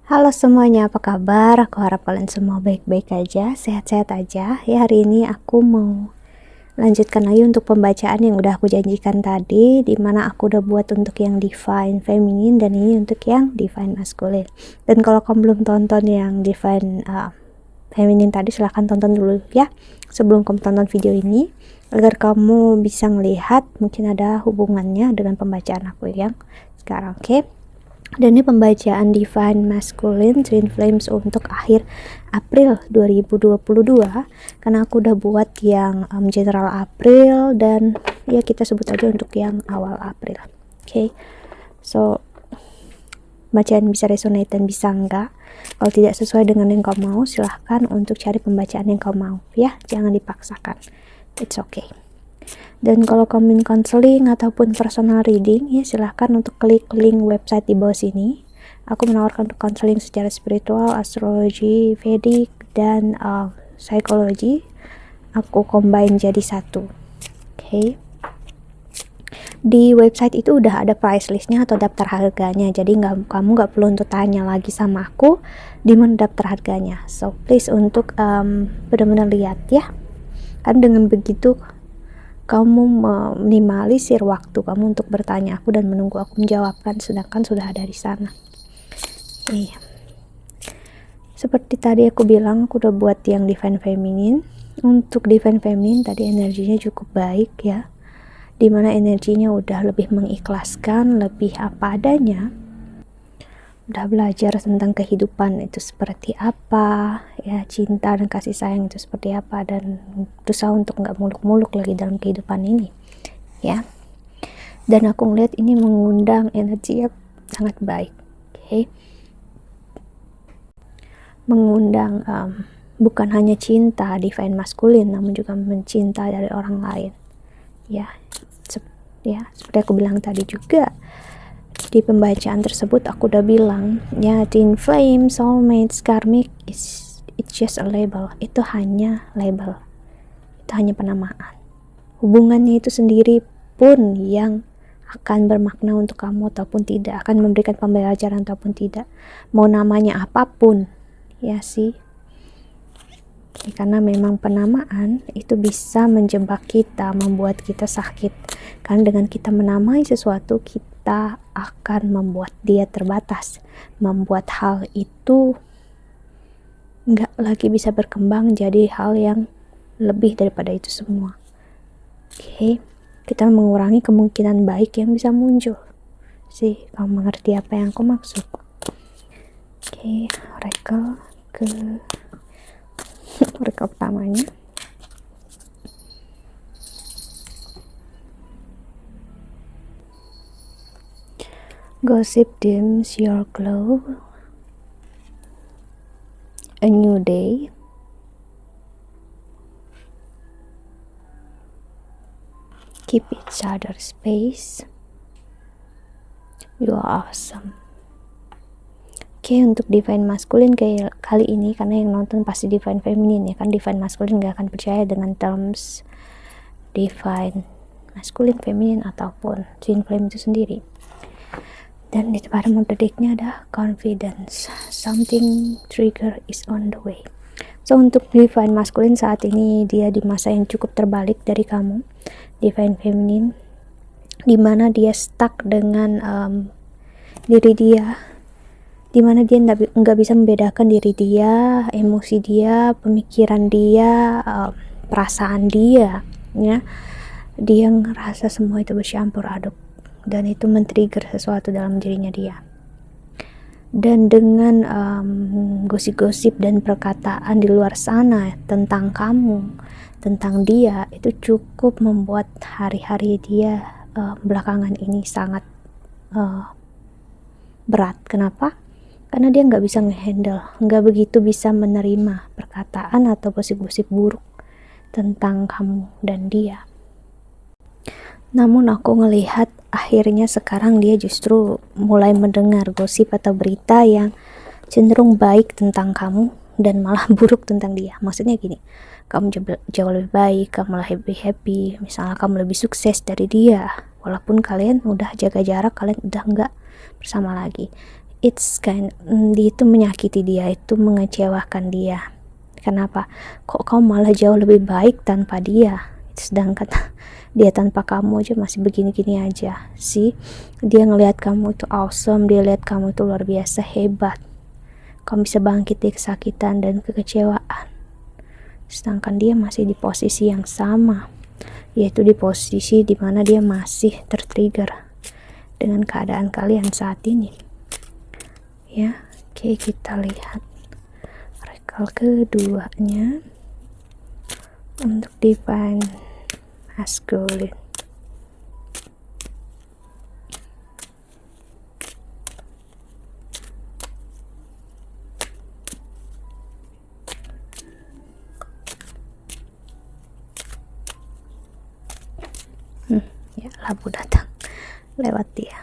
Halo semuanya, apa kabar? Aku harap kalian semua baik-baik aja, sehat-sehat aja. Ya, hari ini aku mau lanjutkan lagi untuk pembacaan yang udah aku janjikan tadi, dimana aku udah buat untuk yang divine feminine dan ini untuk yang divine masculine. Dan kalau kamu belum tonton yang divine feminine tadi, silahkan tonton dulu ya sebelum kamu tonton video ini, agar kamu bisa melihat mungkin ada hubungannya dengan pembacaan aku yang sekarang, oke? Dan ini pembacaan Divine Masculine Twin Flames untuk akhir April 2022, karena aku udah buat yang general April dan ya kita sebut aja untuk yang awal April. Okay, so bacaan bisa resonate dan bisa enggak. Kalau tidak sesuai dengan yang kau mau, silahkan untuk cari pembacaan yang kau mau ya, jangan dipaksakan, it's okay. Dan kalau kamu ingin counseling ataupun personal reading, ya silahkan untuk klik link website di bawah sini. Aku menawarkan untuk counseling secara spiritual, astrologi, Vedic, dan psikologi. Aku combine jadi satu. Okay. Di website itu udah ada price listnya atau daftar harganya, jadi kamu nggak perlu untuk tanya lagi sama aku di mana daftar harganya. So please untuk benar-benar lihat ya. Kan dengan begitu kamu meminimalisir waktu kamu untuk bertanya aku dan menunggu aku menjawabkan, sedangkan sudah ada di sana. Iya. Seperti tadi aku bilang, aku udah buat yang divine feminine. Untuk divine feminine tadi energinya cukup baik ya, dimana energinya udah lebih mengikhlaskan, lebih apa adanya, udah belajar tentang kehidupan itu seperti apa ya, cinta dan kasih sayang itu seperti apa, dan berusaha untuk nggak muluk-muluk lagi dalam kehidupan ini ya. Dan aku ngeliat ini mengundang energi yang sangat baik, okay? Mengundang bukan hanya cinta divine masculine, namun juga mencinta dari orang lain ya. Seperti aku bilang tadi juga di pembacaan tersebut, aku udah bilang ya, twin flame, soulmates, karmic it's just a label. Itu hanya label, itu hanya penamaan. Hubungannya itu sendiri pun yang akan bermakna untuk kamu ataupun tidak, akan memberikan pembelajaran ataupun tidak, mau namanya apapun ya sih. Karena memang penamaan itu bisa menjebak kita, membuat kita sakit. Karena dengan kita menamai sesuatu, kita akan membuat dia terbatas, membuat hal itu nggak lagi bisa berkembang jadi hal yang lebih daripada itu semua. Oke, kita mengurangi kemungkinan baik yang bisa muncul. Sih, kamu mengerti apa yang aku maksud? Oke, oracle oracle pertamanya. Gossip dims your glow. A new day. Keep each other space. You are awesome. Oke, untuk divine masculine kali ini, karena yang nonton pasti divine feminine ya kan, divine masculine gak akan percaya dengan terms divine masculine, feminine ataupun twin flame itu sendiri. Dan di pada memprediknya ada confidence, something trigger is on the way. So untuk divine masculine saat ini, dia di masa yang cukup terbalik dari kamu, divine feminine, dimana dia stuck dengan diri dia, dimana dia nggak bisa membedakan diri dia, emosi dia, pemikiran dia, perasaan dia ya. Dia ngerasa semua itu bercampur aduk, dan itu men-trigger sesuatu dalam dirinya dia. Dan dengan gosip-gosip dan perkataan di luar sana tentang kamu, tentang dia, itu cukup membuat hari-hari dia belakangan ini sangat berat. Kenapa? Karena dia nggak bisa ngehandle, nggak begitu bisa menerima perkataan atau gosip-gosip buruk tentang kamu dan dia. Namun aku ngelihat akhirnya sekarang dia justru mulai mendengar gosip atau berita yang cenderung baik tentang kamu dan malah buruk tentang dia. Maksudnya gini, kamu jauh lebih baik, kamu lebih happy, misalnya kamu lebih sukses dari dia, walaupun kalian udah jaga jarak, kalian udah nggak bersama lagi. dia itu menyakiti dia, itu mengecewakan dia. Kenapa? Kok kamu malah jauh lebih baik tanpa dia, sedangkan dia tanpa kamu aja masih begini-gini aja sih. Dia ngelihat kamu itu awesome, dia lihat kamu itu luar biasa hebat, kamu bisa bangkit dari kesakitan dan kekecewaan, sedangkan dia masih di posisi yang sama, yaitu di posisi dimana dia masih tertrigger dengan keadaan kalian saat ini ya. Oke, kita lihat rekal keduanya untuk divine masculine. Ya, labu datang lewat dia.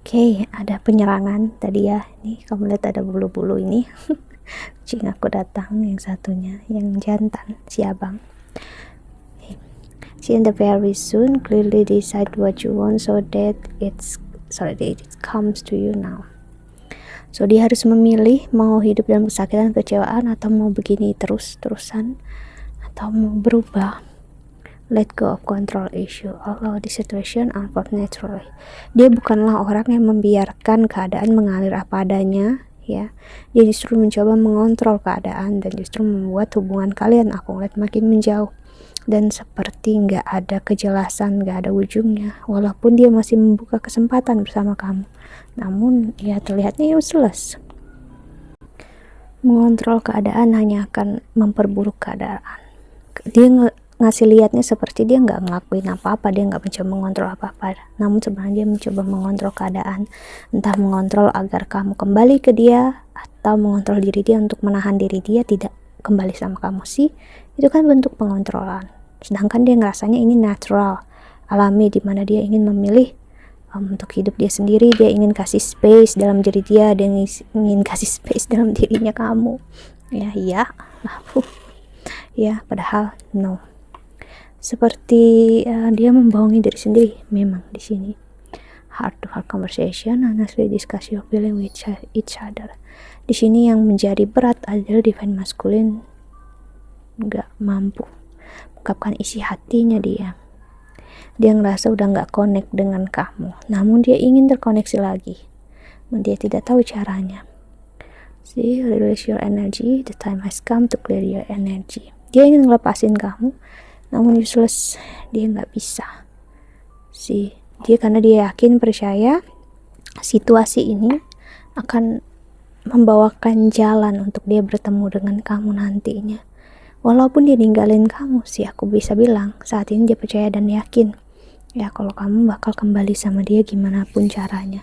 Oke, ada penyerangan tadi ya. Ini kamu lihat ada bulu-bulu ini. Kucing aku datang, yang satunya, yang jantan, si abang. She in the very soon clearly decide what you want so that it comes to you now. So dia harus memilih mau hidup dalam kesakitan, kecewaan, atau mau begini terus-terusan, atau mau berubah. Let go of control issue. Allow the situation unfold naturally. Dia bukanlah orang yang membiarkan keadaan mengalir apa adanya, ya. Dia justru mencoba mengontrol keadaan dan justru membuat hubungan kalian aku ngeliat makin menjauh dan seperti nggak ada kejelasan, nggak ada ujungnya. Walaupun dia masih membuka kesempatan bersama kamu, namun ya terlihatnya useless. Mengontrol keadaan hanya akan memperburuk keadaan. Dia ngasih lihatnya seperti dia nggak ngelakuin apa-apa, dia nggak mencoba mengontrol apa-apa, namun sebenarnya dia mencoba mengontrol keadaan, entah mengontrol agar kamu kembali ke dia atau mengontrol diri dia untuk menahan diri dia tidak kembali sama kamu sih. Itu kan bentuk pengontrolan, sedangkan dia ngerasanya ini natural, alami, dimana dia ingin memilih untuk hidup dia sendiri. Dia ingin kasih space dalam diri dia ingin kasih space dalam dirinya kamu ya ya, padahal no. Seperti dia membohongi diri sendiri. Memang di sini heart to heart conversation, honestly discuss your feeling with each other. Di sini yang menjadi berat adalah divine masculine nggak mampu mengungkapkan isi hatinya dia. Dia ngerasa udah nggak connect dengan kamu, namun dia ingin terkoneksi lagi, namun dia tidak tahu caranya. See, release your energy, the time has come to clear your energy. Dia ingin ngelepasin kamu, namun useless, dia nggak bisa sih. Karena dia yakin, percaya situasi ini akan membawakan jalan untuk dia bertemu dengan kamu nantinya. Walaupun dia ninggalin kamu sih, aku bisa bilang saat ini dia percaya dan yakin ya kalau kamu bakal kembali sama dia gimana pun caranya.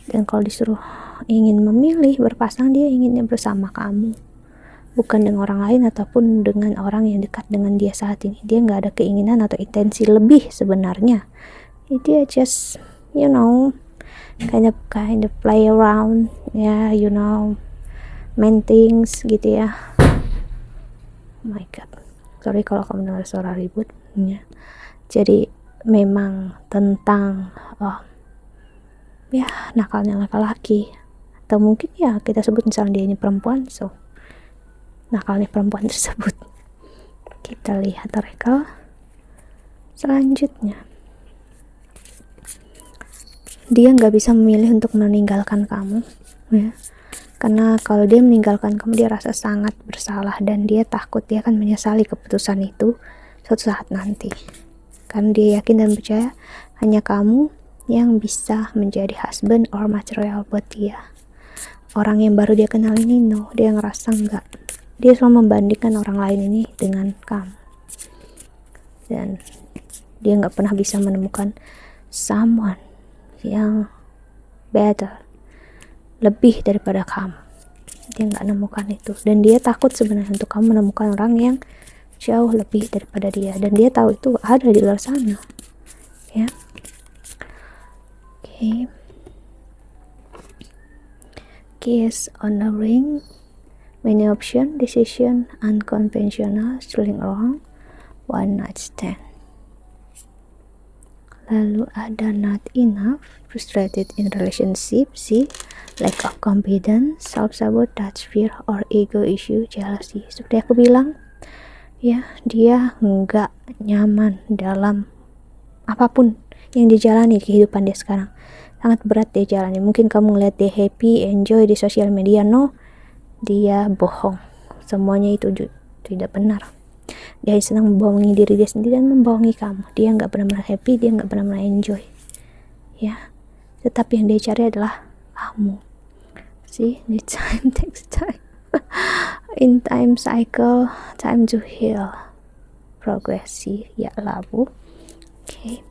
Dan kalau disuruh ingin memilih berpasang, dia inginnya bersama kamu, bukan dengan orang lain ataupun dengan orang yang dekat dengan dia saat ini. Dia nggak ada keinginan atau intensi lebih sebenarnya. Dia just kind of play around ya, main things gitu ya. Oh my god, sorry kalau kamu dengar suara ribut ya. Jadi memang tentang ya nakalnya laki-laki, atau mungkin ya kita sebut misalnya dia ini perempuan, so nakalnya perempuan tersebut. Kita lihat rekal selanjutnya. Dia nggak bisa memilih untuk meninggalkan kamu ya, karena kalau dia meninggalkan kamu dia rasa sangat bersalah dan dia takut dia akan menyesali keputusan itu suatu saat nanti, karena dia yakin dan percaya hanya kamu yang bisa menjadi husband or material buat dia. Orang yang baru dia kenal ini dia ngerasa enggak. Dia selalu membandingkan orang lain ini dengan kamu, dan dia nggak pernah bisa menemukan someone yang better, lebih daripada kamu. Dia nggak nemukan itu, dan dia takut sebenarnya untuk kamu menemukan orang yang jauh lebih daripada dia, dan dia tahu itu ada di luar sana ya. Okay. Kiss on the ring, many option, decision, unconventional, thrilling around, one night stand. Lalu ada not enough, frustrated in relationship, see, lack of confidence, self-sabotage, fear or ego issue, jealousy. Seperti aku bilang, ya, dia nggak nyaman dalam apapun yang dijalani kehidupan dia sekarang. Sangat berat dia jalani. Mungkin kamu ngeliat dia happy, enjoy di sosial media, no, dia bohong. Semuanya itu tidak benar. Dia senang membohongi diri dia sendiri dan membohongi kamu. Dia nggak benar-benar happy, dia nggak benar-benar enjoy, ya. Tetapi yang dia cari adalah kamu. See, need time, takes time. In time cycle, time to heal, progresi, ya labu. Okay.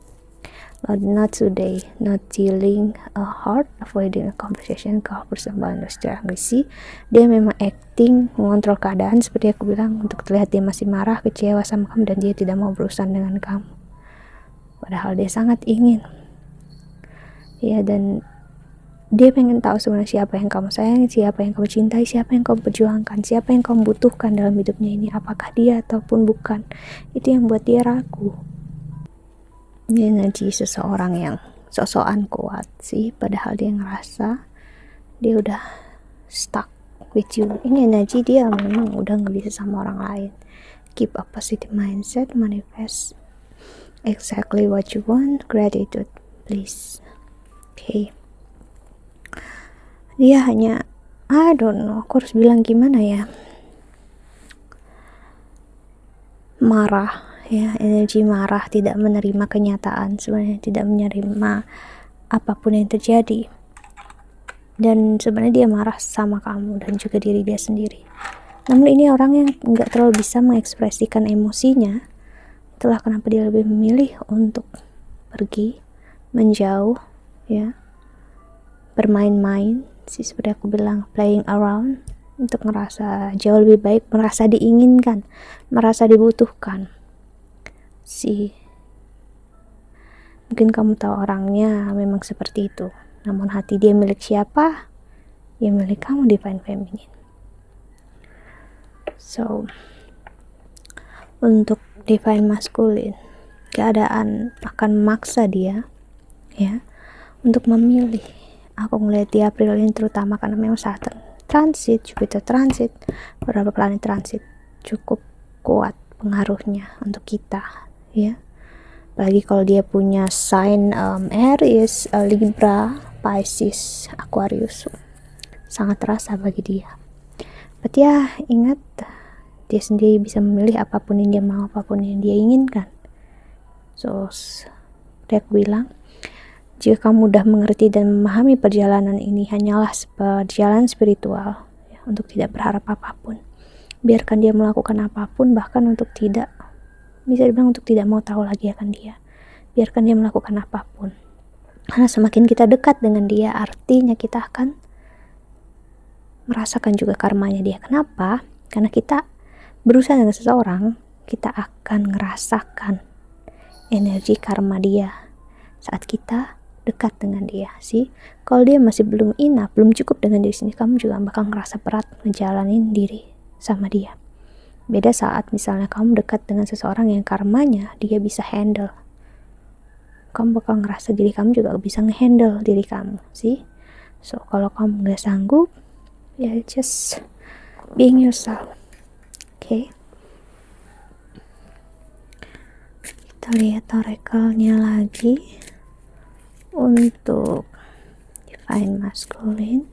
Not today, not dealing hard, avoiding a conversation, call person boundaries, agresi. Dia memang acting, mengontrol keadaan seperti aku bilang, untuk terlihat dia masih marah, kecewa sama kamu, dan dia tidak mau berurusan dengan kamu. Padahal dia sangat ingin. Ya, dan dia pengen tahu sebenarnya siapa yang kamu sayangi, siapa yang kamu cintai, siapa yang kamu perjuangkan, siapa yang kamu butuhkan dalam hidupnya ini, apakah dia ataupun bukan. Itu yang buat dia ragu. Ini energi seseorang yang sosokan kuat sih, padahal dia ngerasa dia udah stuck with you. Ini energi dia memang udah gak bisa sama orang lain. Keep a positive mindset, manifest exactly what you want, gratitude please. Okay. Dia hanya, I don't know, aku harus bilang gimana ya, marah ya, energi marah, tidak menerima kenyataan, sebenarnya tidak menerima apapun yang terjadi. Dan sebenarnya dia marah sama kamu dan juga diri dia sendiri. Namun ini orang yang nggak terlalu bisa mengekspresikan emosinya. Itulah kenapa dia lebih memilih untuk pergi, menjauh, ya, bermain-main, sih seperti aku bilang, playing around, untuk merasa jauh lebih baik, merasa diinginkan, merasa dibutuhkan. Sih, mungkin kamu tahu orangnya memang seperti itu, namun hati dia milik siapa? Ya milik kamu, divine feminine. So, untuk divine masculine, keadaan akan memaksa dia, ya, untuk memilih. Aku ngeliat di April ini terutama karena memang Saturn transit, Jupiter transit, beberapa planet transit cukup kuat pengaruhnya untuk kita, ya. Apalagi kalau dia punya sign Aries, Libra, Pisces, Aquarius, sangat terasa bagi dia. But ya, ingat, dia sendiri bisa memilih apapun yang dia mau, apapun yang dia inginkan. So, dia bilang, jika kamu udah mengerti dan memahami perjalanan ini hanyalah perjalanan spiritual, ya, untuk tidak berharap apapun. Biarkan dia melakukan apapun, bahkan untuk tidak, bisa dibilang untuk tidak mau tahu lagi akan dia. Biarkan dia melakukan apapun. Karena semakin kita dekat dengan dia, artinya kita akan merasakan juga karmanya dia. Kenapa? Karena kita berusaha dengan seseorang, kita akan ngerasakan energi karma dia saat kita dekat dengan dia. Sih, kalau dia masih belum enough, belum cukup dengan diri sendiri, kamu juga bakal ngerasa berat ngejalanin diri sama dia. Beda saat misalnya kamu dekat dengan seseorang yang karmanya dia bisa handle, kamu bakal ngerasa diri kamu juga bisa ngehandle diri kamu. Sih, so kalau kamu nggak sanggup, ya just being yourself. Okay, kita lihat oracle-nya lagi untuk divine masculine.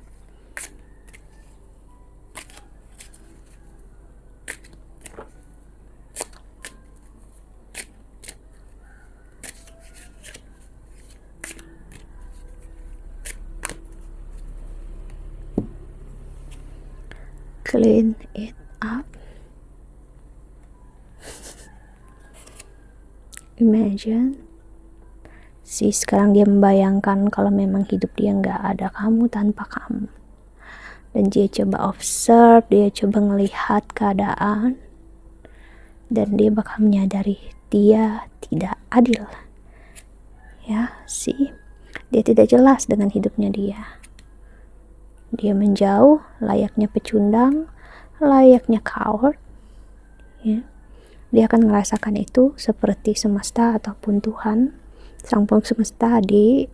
Clean it up. Imagine. Si sekarang dia membayangkan kalau memang hidup dia nggak ada kamu tanpa kamu. Dan dia coba observe, dia coba ngelihat keadaan. Dan dia bakal menyadari dia tidak adil. Ya, sih. Dia tidak jelas dengan hidupnya dia. Dia menjauh, layaknya pecundang, layaknya coward. Ya. Dia akan merasakan itu seperti semesta ataupun Tuhan sang pemilik semesta di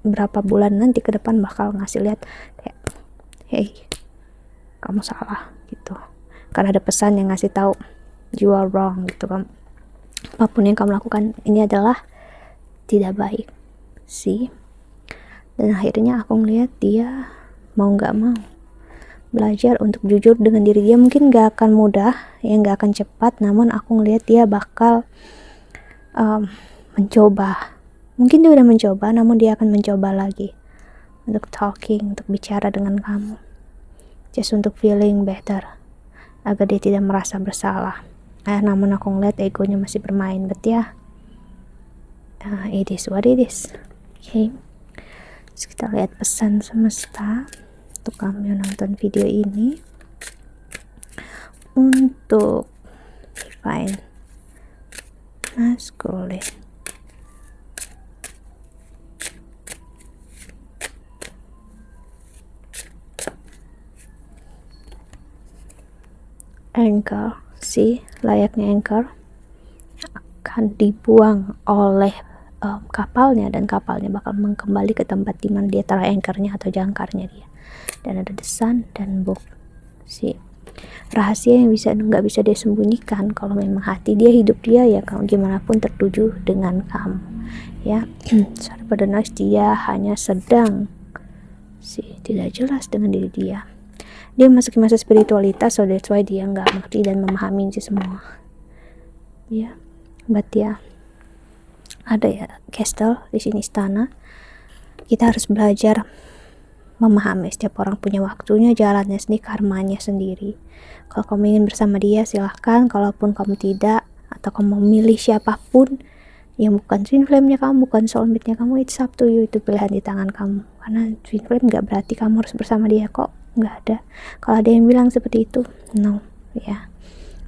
berapa bulan nanti ke depan bakal ngasih lihat kayak, hey, kamu salah gitu, karena ada pesan yang ngasih tahu you are wrong gitu. Apapun yang kamu lakukan ini adalah tidak baik sih. Dan akhirnya aku ngeliat dia mau nggak mau belajar untuk jujur dengan diri dia. Mungkin gak akan mudah ya, gak akan cepat, namun aku ngeliat dia bakal mencoba. Mungkin dia udah mencoba, namun dia akan mencoba lagi untuk talking, untuk bicara dengan kamu, just untuk feeling better, agar dia tidak merasa bersalah. Namun aku ngeliat egonya masih bermain, but ya, it is what it is. Okay, terus kita lihat pesan semesta untuk kamu yang nonton video ini. Untuk divine masculine, anchor, sih layaknya anchor akan dibuang oleh kapalnya, dan kapalnya bakal kembali ke tempat dimana dia taruh anchornya atau jangkarnya dia. Dan ada the sun dan book, sih rahasia yang nggak bisa dia sembunyikan. Kalau memang hati dia, hidup dia ya kalau gimana pun tertuju dengan kamu ya. Sorry for the noise, dia hanya sedang tidak jelas dengan diri dia. Dia masuk masa spiritualitas, so that's why dia nggak ngerti dan memahami itu semua ya. But ya, ada ya castle di sini, istana. Kita harus belajar memahami setiap orang punya waktunya, jalannya sendiri, karmanya sendiri. Kalau kamu ingin bersama dia silahkan, kalaupun kamu tidak, atau kamu memilih siapapun yang bukan twin flame-nya kamu, bukan soulmate-nya kamu, it's up to you. Itu pilihan di tangan kamu, karena twin flame gak berarti kamu harus bersama dia kok, gak ada. Kalau ada yang bilang seperti itu, no ya.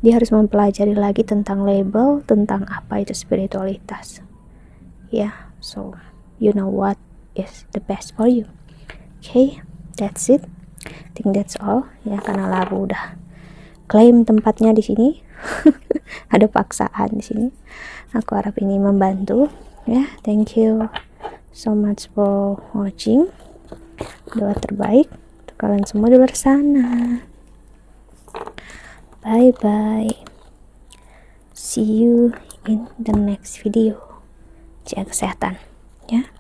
Dia harus mempelajari lagi tentang label, tentang apa itu spiritualitas ya. So you know what is the best for you. Okay, that's it. I think that's all ya, karena labu udah klaim tempatnya di sini. Ada paksaan di sini. Aku harap ini membantu ya. Thank you so much for watching. Doa terbaik untuk kalian semua di luar sana. Bye bye. See you in the next video. Jaga kesehatan ya.